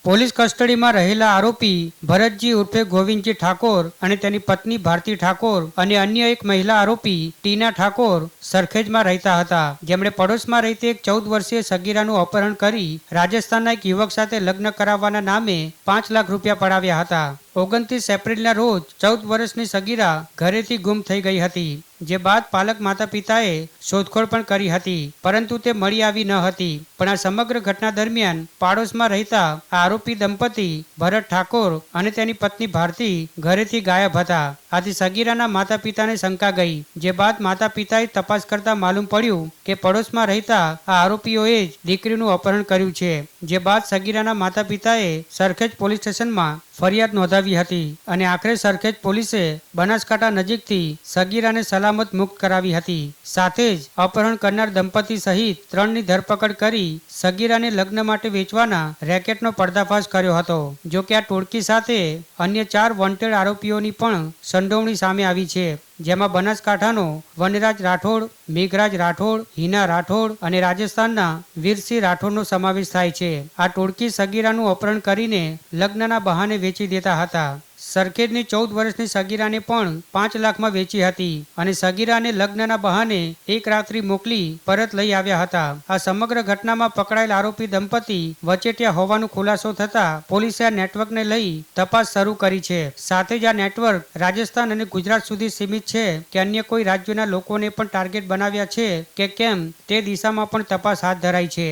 Police કસ્ટડીમાં રહેલા આરોપી ભરતજી ઉર્ફે ગોવિંદજી ઠાકોર અને તેની પત્ની ભારતી ઠાકોર અને અન્ય એક મહિલા આરોપી ટીના ઠાકોર સરખેજમાં રહેતા હતા, જેમણે પડોશમાં રહેતી એક 14 વર્ષીય સગીરાનું અપહરણ કરી રાજસ્થાનના એક યુવક સાથે લગ્ન કરાવવાના નામે 5 લાખ રૂપિયા પડાવ્યા હતા। 29 એપ્રિલના રોજ 14 વર્ષની સગીરા ઘરેથી ગુમ થઈ ગઈ હતી, જે બાદ પાલક માતા પિતાએ શોધખોળ પણ કરી હતી, પરંતુ તે મળી આવી ન હતી। પણ આ સમગ્ર ઘટના દરમિયાન પાડોશમાં રહેતા આરોપી દંપતી ભરત ઠાકોર અને તેની પત્ની ભારતી ઘરેથી ગાયબ હતા। આથી સગીરાના માતા પિતાને શંકા ગઈ, જે બાદ માતા પિતાએ તપાસ કરતા માલુમ પડ્યું કે પડોશમાં રહેતા આ આરોપીઓએ જ દીકરીનું અપહરણ કર્યું છે। જે બાદ સગીરાના માતા પિતાએ સરખેજ પોલીસ સ્ટેશનમાં ફરિયાદ નોંધાવી હતી અને આખરે સરખેજ પોલીસે બનાસકાંઠા નજીકથી સગીરાને સલામત મુક્ત કરાવી હતી। સાથે જ અપહરણ કરનાર દંપતી સહિત 3ની ધરપકડ કરી સગીરાને લગ્ન માટે વેચવાના રેકેટનો પર્દાફાશ કર્યો હતો। જો કે આ ટોળકી સાથે અન્ય 4 વોન્ટેડ આરોપીઓની પણ સંડોવણી સામે આવી છે, જેમાં બનાસકાંઠાનો વનરાજ રાઠોડ, મેઘરાજ રાઠોડ, હિના રાઠોડ અને રાજસ્થાનના વીરસિંહ રાઠોડનો સમાવેશ થાય છે। આ ટોળકી સગીરાનું અપહરણ કરીને લગ્નના બહાને વેચી દેતા હતા। સરખેજની 14 વર્ષની સગીરાને પણ 5 લાખમાં વેચી હતી અને સગીરાને લગ્નના બહાને એક રાત્રિ મોકલી પરત લઈ આવ્યા હતા। આ સમગ્ર ઘટનામાં પકડાયેલ આરોપી દંપતી વચેટિયા હોવાનો ખુલાસો થતા પોલીસે આ નેટવર્કને લઈ તપાસ શરૂ કરી છે। સાથે જ આ નેટવર્ક રાજસ્થાન અને ગુજરાત સુધી સીમિત છે કે અન્ય કોઈ રાજ્યોના લોકોને પણ ટાર્ગેટ બનાવ્યા છે કે કેમ તે દિશામાં પણ તપાસ હાથ ધરાઈ છે।